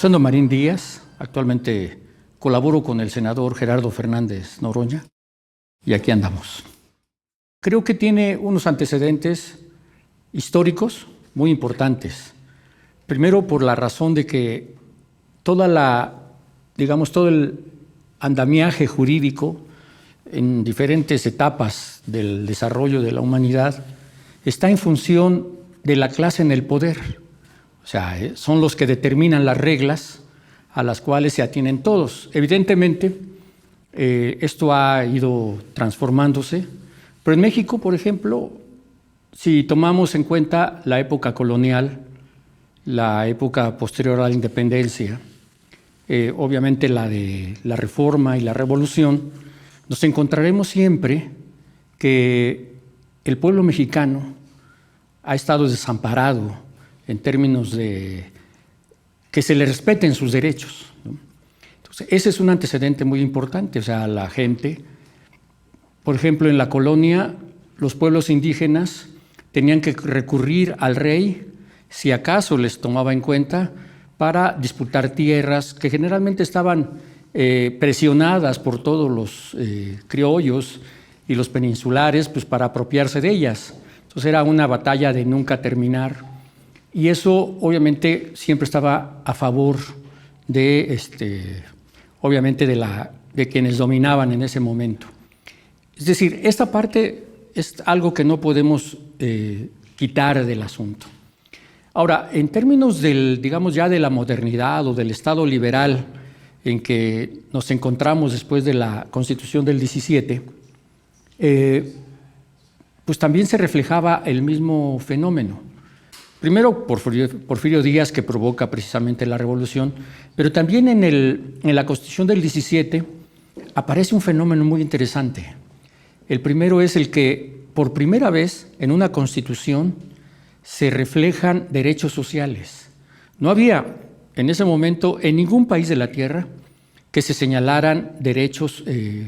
Rosendo Marín Díaz, actualmente colaboro con el senador Gerardo Fernández Noroña y aquí andamos. Creo que tiene unos antecedentes históricos muy importantes. Primero, por la razón de que todo el andamiaje jurídico en diferentes etapas del desarrollo de la humanidad está en función de la clase en el poder. O sea, son los que determinan las reglas a las cuales se atienen todos. Evidentemente, esto ha ido transformándose, pero en México, por ejemplo, si tomamos en cuenta la época colonial, la época posterior a la independencia, obviamente la de la Reforma y la Revolución, nos encontraremos siempre que el pueblo mexicano ha estado desamparado en términos de que se le respeten sus derechos, ¿no? Entonces, ese es un antecedente muy importante. O sea, la gente, por ejemplo, en la colonia, los pueblos indígenas tenían que recurrir al rey si acaso les tomaba en cuenta para disputar tierras que generalmente estaban presionadas por todos los criollos y los peninsulares, pues para apropiarse de ellas. Entonces era una batalla de nunca terminar. Y eso obviamente siempre estaba a favor de, obviamente de quienes dominaban en ese momento. Es decir, esta parte es algo que no podemos quitar del asunto. Ahora, en términos digamos ya de la modernidad o del Estado liberal en que nos encontramos después de la Constitución del 17, pues también se reflejaba el mismo fenómeno. Primero, Porfirio Díaz, que provoca precisamente la revolución, pero también en la Constitución del 17 aparece un fenómeno muy interesante. El primero es el que, por primera vez en una Constitución, se reflejan derechos sociales. No había en ese momento en ningún país de la Tierra que se señalaran derechos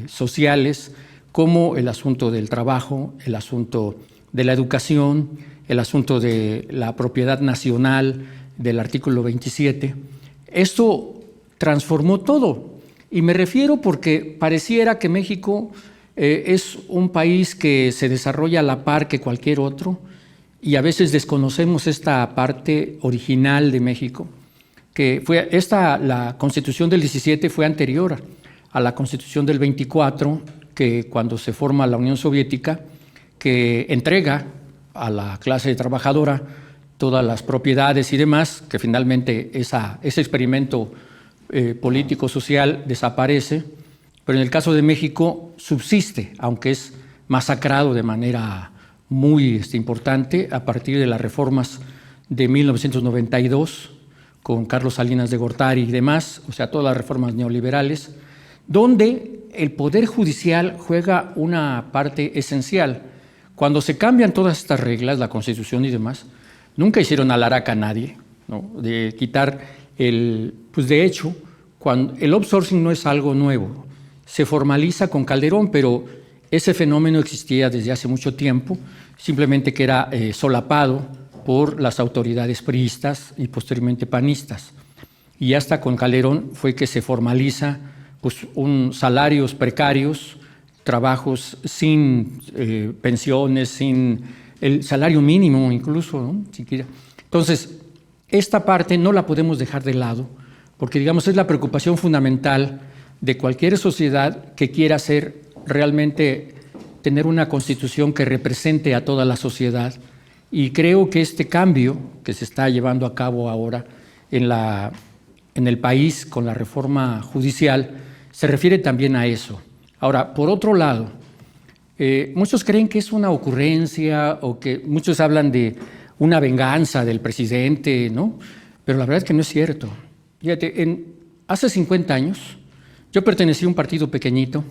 sociales como el asunto del trabajo, el asunto de la educación, el asunto de la propiedad nacional del artículo 27. Esto transformó todo. Y me refiero porque pareciera que México es un país que se desarrolla a la par que cualquier otro y a veces desconocemos esta parte original de México, que fue la Constitución del 17 fue anterior a la Constitución del 24, que cuando se forma la Unión Soviética, que entrega a la clase trabajadora todas las propiedades y demás, que finalmente ese experimento político-social desaparece, pero en el caso de México subsiste, aunque es masacrado de manera muy importante a partir de las reformas de 1992, con Carlos Salinas de Gortari y demás, o sea, todas las reformas neoliberales, donde el Poder Judicial juega una parte esencial. Cuando se cambian todas estas reglas, la Constitución y demás, nunca hicieron alaraca a nadie, ¿no? De quitar pues de hecho, el outsourcing no es algo nuevo, se formaliza con Calderón, pero ese fenómeno existía desde hace mucho tiempo, simplemente que era solapado por las autoridades priistas y posteriormente panistas. Y hasta con Calderón fue que se formaliza pues, salarios precarios, trabajos sin pensiones, sin el salario mínimo incluso, ¿no? Siquiera. Entonces, esta parte no la podemos dejar de lado, porque digamos es la preocupación fundamental de cualquier sociedad que quiera realmente tener una constitución que represente a toda la sociedad. Y creo que este cambio que se está llevando a cabo ahora en el país con la reforma judicial se refiere también a eso. Ahora, por otro lado, muchos creen que es una ocurrencia o que muchos hablan de una venganza del presidente, ¿no? Pero la verdad es que no es cierto. Fíjate, hace 50 años yo pertenecí a un partido pequeñito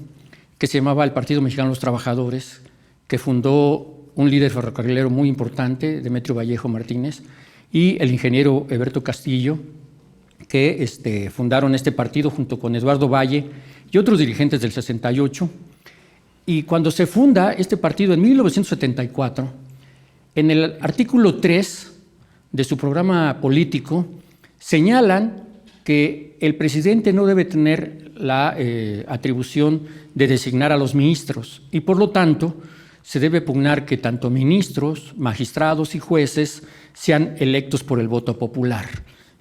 que se llamaba el Partido Mexicano de los Trabajadores, que fundó un líder ferrocarrilero muy importante, Demetrio Vallejo Martínez, y el ingeniero Eberto Castillo, que fundaron este partido junto con Eduardo Valle y otros dirigentes del 68. Y cuando se funda este partido en 1974, en el artículo 3 de su programa político, señalan que el presidente no debe tener la atribución de designar a los ministros y por lo tanto se debe pugnar que tanto ministros, magistrados y jueces sean electos por el voto popular.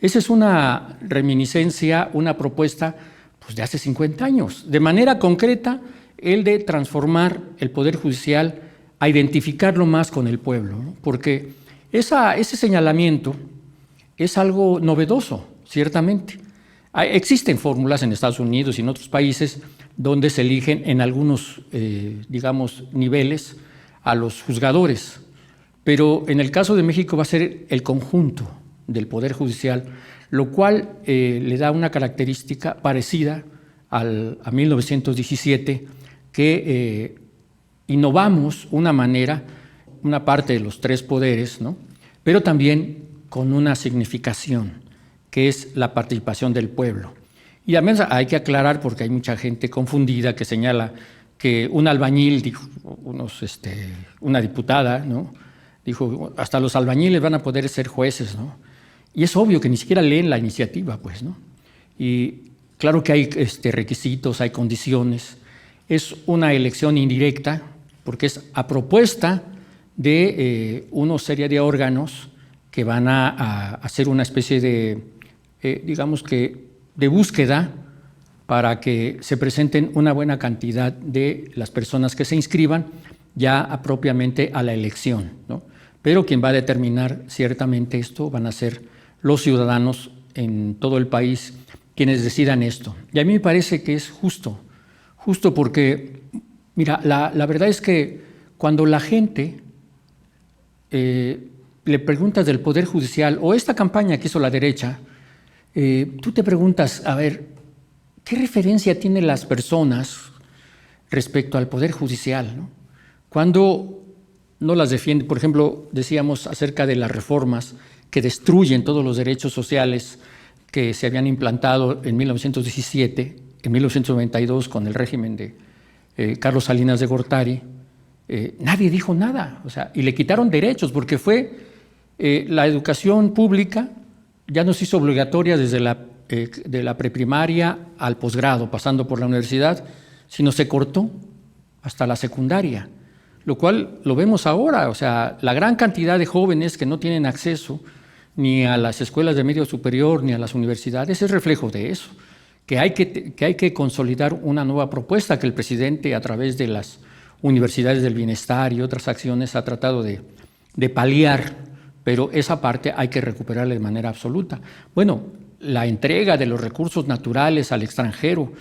Esa es una reminiscencia, una propuesta pues, de hace 50 años. De manera concreta, el de transformar el Poder Judicial a identificarlo más con el pueblo, ¿no? Porque ese señalamiento es algo novedoso, ciertamente. Existen fórmulas en Estados Unidos y en otros países donde se eligen en algunos, digamos, niveles a los juzgadores, pero en el caso de México va a ser el conjunto del Poder Judicial, lo cual le da una característica parecida a 1917, que innovamos una manera, una parte de los tres poderes, ¿no? Pero también con una significación, que es la participación del pueblo. Y además hay que aclarar, porque hay mucha gente confundida que señala que un albañil, dijo una diputada, ¿no? Dijo, hasta los albañiles van a poder ser jueces, ¿no? Y es obvio que ni siquiera leen la iniciativa, pues, ¿no? Y claro que hay requisitos, hay condiciones. Es una elección indirecta, porque es a propuesta de una serie de órganos que van a hacer una especie de, digamos que, de búsqueda para que se presenten una buena cantidad de las personas que se inscriban ya propiamente a la elección, ¿no? Pero quien va a determinar ciertamente esto van a ser los ciudadanos en todo el país quienes decidan esto. Y a mí me parece que es justo porque, mira, la verdad es que cuando la gente le preguntas del Poder Judicial o esta campaña que hizo la derecha, tú te preguntas, a ver, ¿qué referencia tienen las personas respecto al Poder Judicial, ¿no? Cuando no las defiende, por ejemplo, decíamos acerca de las reformas que destruyen todos los derechos sociales que se habían implantado en 1917, en 1992 con el régimen de Carlos Salinas de Gortari, nadie dijo nada, o sea, y le quitaron derechos porque fue la educación pública ya no se hizo obligatoria desde de la preprimaria al posgrado, pasando por la universidad, sino se cortó hasta la secundaria, lo cual lo vemos ahora, o sea, la gran cantidad de jóvenes que no tienen acceso ni a las escuelas de medio superior ni a las universidades es reflejo de eso, que hay que consolidar una nueva propuesta que el presidente a través de las universidades del bienestar y otras acciones ha tratado de paliar, pero esa parte hay que recuperarla de manera absoluta. Bueno, la entrega de los recursos naturales al extranjero,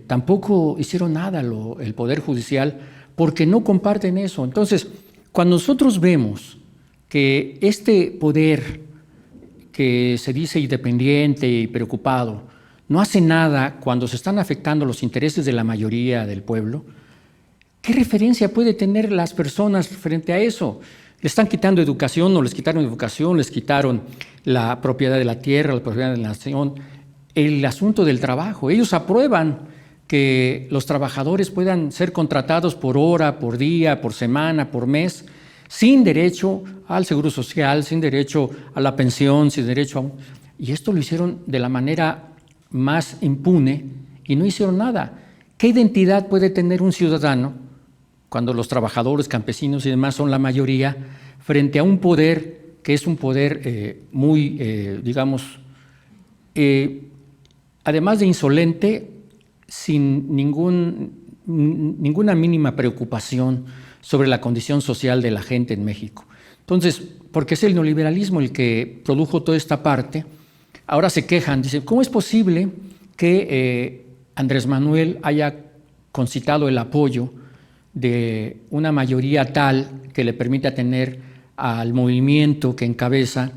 tampoco hicieron nada el Poder Judicial porque no comparten eso. Entonces, cuando nosotros vemos que este poder que se dice independiente y preocupado no hace nada cuando se están afectando los intereses de la mayoría del pueblo, ¿qué referencia puede tener las personas frente a eso? Le están quitando educación, no les quitaron educación, les quitaron la propiedad de la tierra, la propiedad de la nación, el asunto del trabajo. Ellos aprueban que los trabajadores puedan ser contratados por hora, por día, por semana, por mes, sin derecho al seguro social, sin derecho a la pensión, sin derecho a... Y esto lo hicieron de la manera más impune y no hicieron nada. ¿Qué identidad puede tener un ciudadano cuando los trabajadores, campesinos y demás son la mayoría frente a un poder que es un poder muy, digamos, además de insolente, sin ninguna mínima preocupación sobre la condición social de la gente en México? Entonces, porque es el neoliberalismo el que produjo toda esta parte, ahora se quejan, dicen, ¿cómo es posible que Andrés Manuel haya concitado el apoyo de una mayoría tal que le permita tener al movimiento que encabeza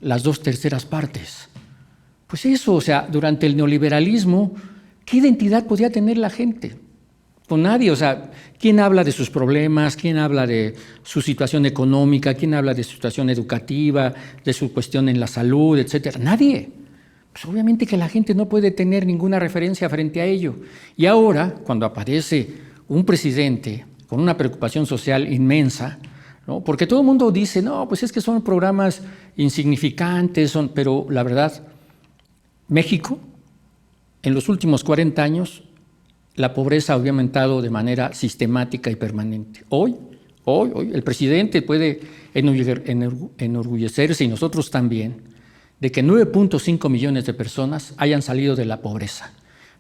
las 2/3 partes? Pues eso, o sea, durante el neoliberalismo, ¿qué identidad podía tener la gente? Con nadie, o sea, ¿quién habla de sus problemas? ¿Quién habla de su situación económica? ¿Quién habla de su situación educativa, de su cuestión en la salud, etcétera? Nadie. Pues obviamente que la gente no puede tener ninguna referencia frente a ello. Y ahora, cuando aparece un presidente con una preocupación social inmensa, ¿no? Porque todo el mundo dice, no, pues es que son programas insignificantes, pero la verdad, México, en los últimos 40 años, la pobreza había aumentado de manera sistemática y permanente. Hoy, el presidente puede enorgullecerse, y nosotros también, de que 9.5 millones de personas hayan salido de la pobreza.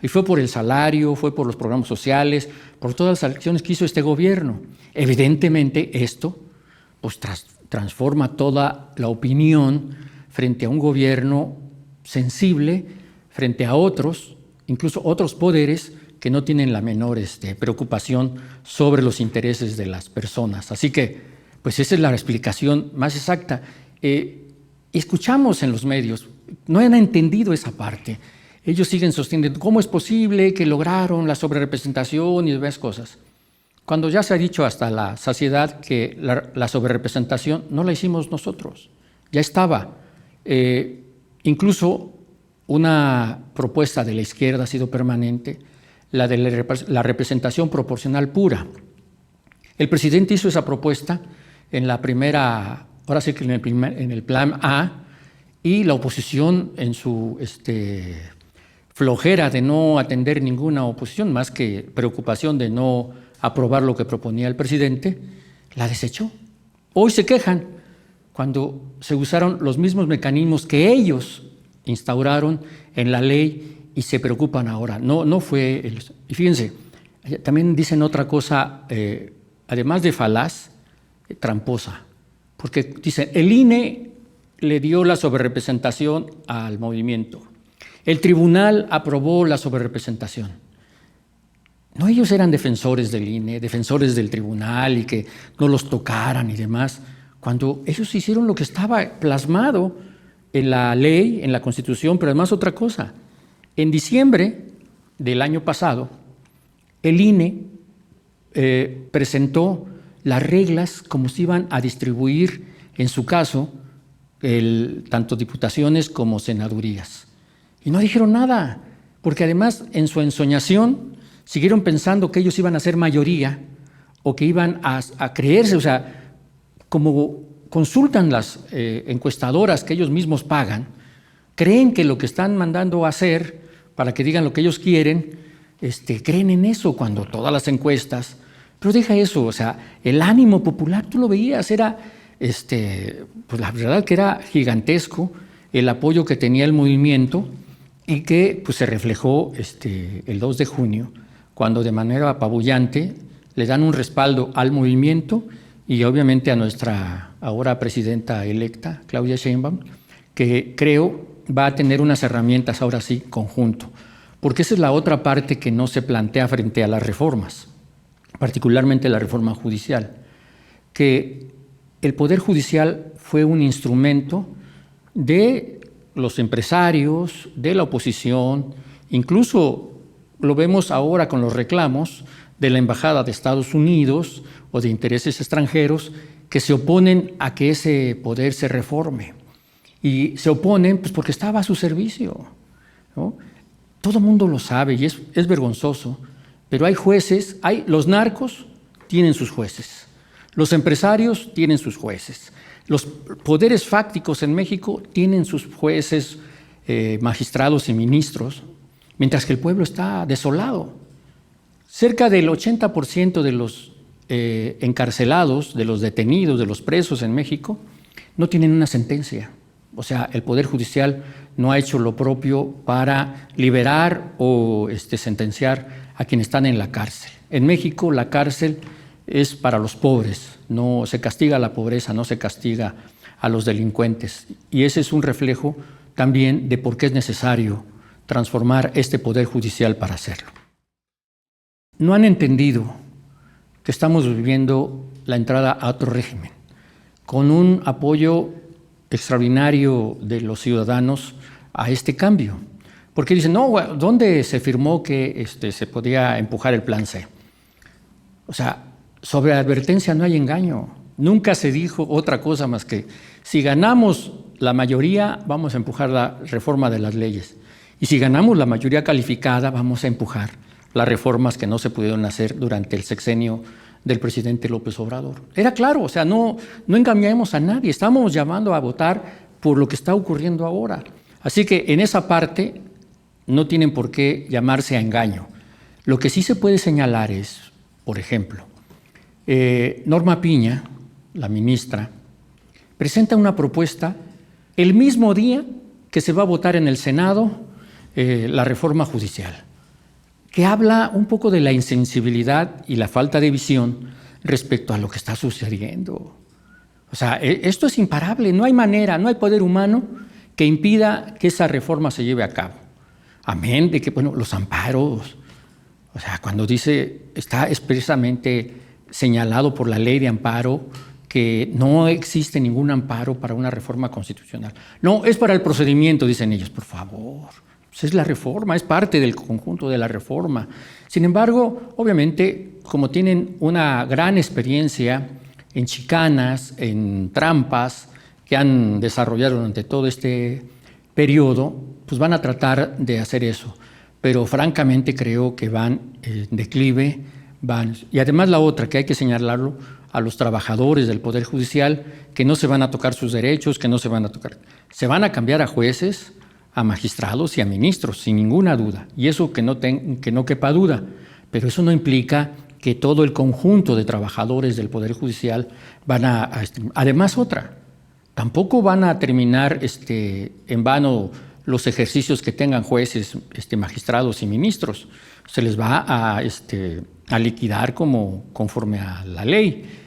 Y fue por el salario, fue por los programas sociales, por todas las acciones que hizo este gobierno. Evidentemente, esto pues, transforma toda la opinión frente a un gobierno sensible, frente a otros, incluso otros poderes, que no tienen la menor preocupación sobre los intereses de las personas. Así que, pues esa es la explicación más exacta. Escuchamos en los medios, no han entendido esa parte. Ellos siguen sosteniendo, ¿cómo es posible que lograron la sobrerepresentación y demás cosas? Cuando ya se ha dicho hasta la saciedad que la sobrerepresentación no la hicimos nosotros, ya estaba. Incluso una propuesta de la izquierda ha sido permanente, la de la representación proporcional pura. El presidente hizo esa propuesta en la primera, ahora sí que en el plan A, y la oposición en su flojera de no atender ninguna oposición, más que preocupación de no aprobar lo que proponía el presidente, la desechó. Hoy se quejan cuando se usaron los mismos mecanismos que ellos instauraron en la ley y se preocupan ahora. No fue... Y fíjense, también dicen otra cosa, además de falaz, tramposa, porque dicen, el INE le dio la sobrerepresentación al movimiento, el tribunal aprobó la sobrerepresentación. No, ellos eran defensores del INE, defensores del tribunal y que no los tocaran y demás, cuando ellos hicieron lo que estaba plasmado en la ley, en la Constitución, pero además otra cosa. En diciembre del año pasado, el INE presentó las reglas como se iban a distribuir, en su caso, tanto diputaciones como senadurías. Y no dijeron nada, porque además en su ensoñación siguieron pensando que ellos iban a ser mayoría o que iban a creerse, o sea, como consultan las encuestadoras que ellos mismos pagan, creen que lo que están mandando a hacer para que digan lo que ellos quieren, creen en eso cuando todas las encuestas, pero deja eso, o sea, el ánimo popular, tú lo veías, era, pues la verdad que era gigantesco el apoyo que tenía el movimiento y que pues, se reflejó el 2 de junio, cuando de manera apabullante le dan un respaldo al movimiento y obviamente a nuestra ahora presidenta electa, Claudia Sheinbaum, que creo va a tener unas herramientas ahora sí conjunto, porque esa es la otra parte que no se plantea frente a las reformas, particularmente la reforma judicial, que el Poder Judicial fue un instrumento de los empresarios, de la oposición, incluso lo vemos ahora con los reclamos de la Embajada de Estados Unidos o de intereses extranjeros que se oponen a que ese poder se reforme. Y se oponen pues, porque estaba a su servicio, ¿no? Todo el mundo lo sabe y es vergonzoso, pero hay jueces, los narcos tienen sus jueces, los empresarios tienen sus jueces, los poderes fácticos en México tienen sus jueces, magistrados y ministros, mientras que el pueblo está desolado. Cerca del 80% de los encarcelados, de los detenidos, de los presos en México, no tienen una sentencia. O sea, el Poder Judicial no ha hecho lo propio para liberar o sentenciar a quienes están en la cárcel. En México la cárcel es para los pobres, no se castiga a la pobreza, no se castiga a los delincuentes. Y ese es un reflejo también de por qué es necesario transformar este Poder Judicial para hacerlo. No han entendido que estamos viviendo la entrada a otro régimen, con un apoyo extraordinario de los ciudadanos a este cambio. Porque dicen, no, ¿dónde se firmó que se podía empujar el plan C? O sea, sobre advertencia no hay engaño. Nunca se dijo otra cosa más que si ganamos la mayoría, vamos a empujar la reforma de las leyes. Y si ganamos la mayoría calificada, vamos a empujar las reformas que no se pudieron hacer durante el sexenio del presidente López Obrador. Era claro, o sea, no engañamos a nadie, estamos llamando a votar por lo que está ocurriendo ahora. Así que en esa parte no tienen por qué llamarse a engaño. Lo que sí se puede señalar es, por ejemplo, Norma Piña, la ministra, presenta una propuesta el mismo día que se va a votar en el Senado la reforma judicial, que habla un poco de la insensibilidad y la falta de visión respecto a lo que está sucediendo. O sea, esto es imparable, no hay manera, no hay poder humano que impida que esa reforma se lleve a cabo. Amén de que, bueno, los amparos, o sea, cuando dice, está expresamente señalado por la ley de amparo que no existe ningún amparo para una reforma constitucional. No, es para el procedimiento, dicen ellos, por favor. Pues es la reforma, es parte del conjunto de la reforma. Sin embargo, obviamente, como tienen una gran experiencia en chicanas, en trampas, que han desarrollado durante todo este periodo, pues van a tratar de hacer eso. Pero francamente creo que van en declive, y además la otra, que hay que señalarlo, a los trabajadores del Poder Judicial, que no se van a tocar sus derechos, que no se van a tocar. Se van a cambiar a jueces, a magistrados y a ministros, sin ninguna duda. Y eso que no quepa duda. Pero eso no implica que todo el conjunto de trabajadores del Poder Judicial van a además otra, tampoco van a terminar en vano los ejercicios que tengan jueces, magistrados y ministros. Se les va a liquidar conforme a la ley.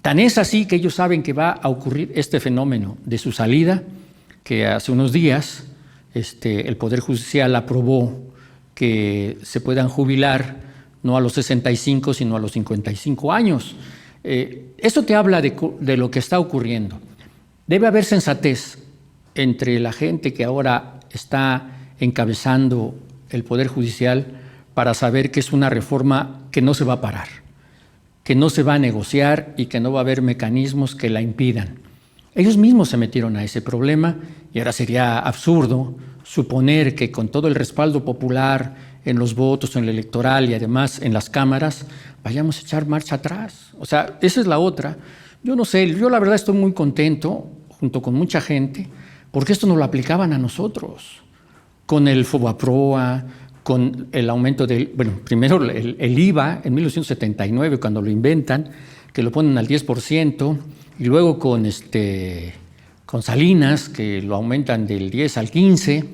Tan es así que ellos saben que va a ocurrir este fenómeno de su salida, que hace unos días el Poder Judicial aprobó que se puedan jubilar no a los 65, sino a los 55 años. Esto te habla de lo que está ocurriendo. Debe haber sensatez entre la gente que ahora está encabezando el Poder Judicial para saber que es una reforma que no se va a parar, que no se va a negociar y que no va a haber mecanismos que la impidan. Ellos mismos se metieron a ese problema y ahora sería absurdo suponer que con todo el respaldo popular en los votos, en el electoral y además en las cámaras, vayamos a echar marcha atrás. O sea, esa es la otra. Yo no sé, yo la verdad estoy muy contento, junto con mucha gente, porque esto nos lo aplicaban a nosotros, con el FOBAPROA, con el aumento primero el IVA en 1979, cuando lo inventan, que lo ponen al 10%, y luego con Salinas, que lo aumentan del 10 al 15,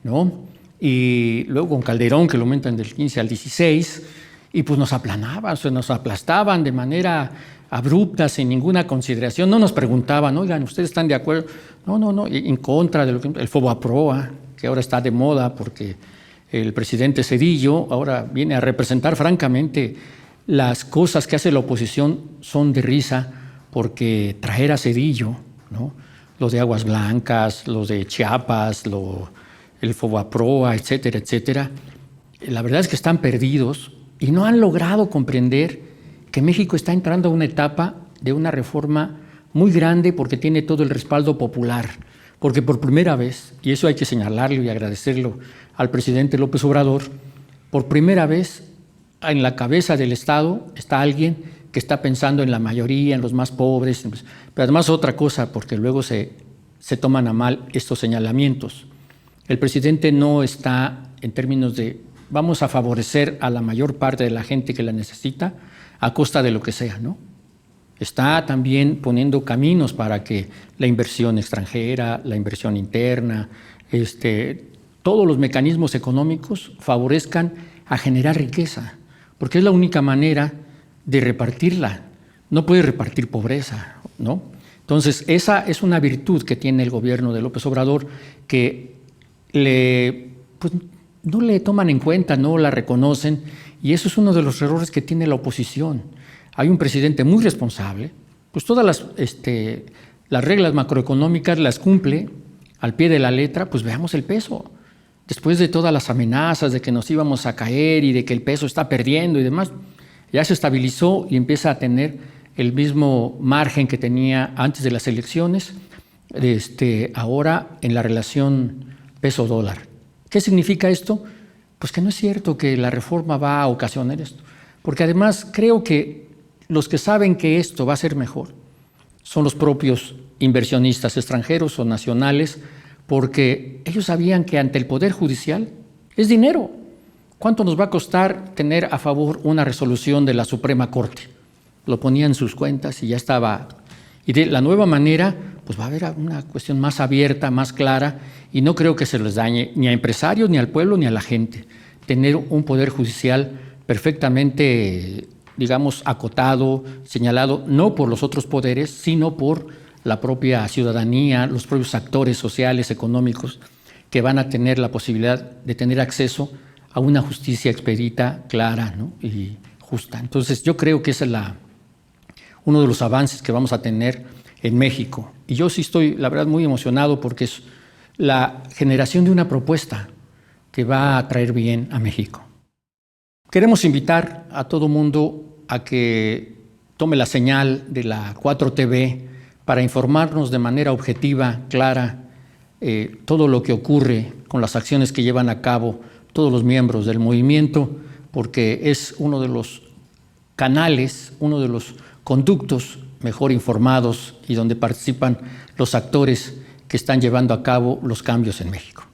¿no? Y luego con Calderón, que lo aumentan del 15 al 16, y pues nos aplanaban, o sea, nos aplastaban de manera abrupta, sin ninguna consideración. No nos preguntaban, oigan, ¿ustedes están de acuerdo? No, en contra de el FOBAPROA, que ahora está de moda porque el presidente Zedillo ahora viene a representar francamente las cosas que hace la oposición son de risa, porque traer a Zedillo, ¿no? Los de Aguas Blancas, los de Chiapas, el FOBAPROA, etcétera, etcétera, la verdad es que están perdidos y no han logrado comprender que México está entrando a una etapa de una reforma muy grande porque tiene todo el respaldo popular, porque por primera vez, y eso hay que señalarlo y agradecerlo al presidente López Obrador, por primera vez en la cabeza del Estado está alguien que está pensando en la mayoría, en los más pobres, pero además otra cosa, porque luego se toman a mal estos señalamientos. El presidente no está en términos de vamos a favorecer a la mayor parte de la gente que la necesita a costa de lo que sea, ¿no? Está también poniendo caminos para que la inversión extranjera, la inversión interna, todos los mecanismos económicos favorezcan a generar riqueza, porque es la única manera de repartirla. No puede repartir pobreza, ¿no? Entonces, esa es una virtud que tiene el gobierno de López Obrador que no le toman en cuenta, no la reconocen, y eso es uno de los errores que tiene la oposición. Hay un presidente muy responsable, pues todas las reglas macroeconómicas las cumple al pie de la letra, pues veamos el peso. Después de todas las amenazas de que nos íbamos a caer y de que el peso está perdiendo y demás, ya se estabilizó y empieza a tener el mismo margen que tenía antes de las elecciones, ahora en la relación peso-dólar. ¿Qué significa esto? Pues que no es cierto que la reforma va a ocasionar esto, porque además creo que los que saben que esto va a ser mejor son los propios inversionistas extranjeros o nacionales, porque ellos sabían que ante el Poder Judicial es dinero. ¿Cuánto nos va a costar tener a favor una resolución de la Suprema Corte? Lo ponían en sus cuentas y ya estaba. Y de la nueva manera, pues va a haber una cuestión más abierta, más clara, y no creo que se les dañe ni a empresarios, ni al pueblo, ni a la gente. Tener un Poder Judicial perfectamente, digamos, acotado, señalado, no por los otros poderes, sino por la propia ciudadanía, los propios actores sociales, económicos, que van a tener la posibilidad de tener acceso a una justicia expedita, clara, ¿no? Y justa. Entonces, yo creo que ese es uno de los avances que vamos a tener en México. Y yo sí estoy, la verdad, muy emocionado porque es la generación de una propuesta que va a traer bien a México. Queremos invitar a todo mundo a que tome la señal de la 4TV para informarnos de manera objetiva, clara, todo lo que ocurre con las acciones que llevan a cabo todos los miembros del movimiento, porque es uno de los canales, uno de los conductos mejor informados y donde participan los actores que están llevando a cabo los cambios en México.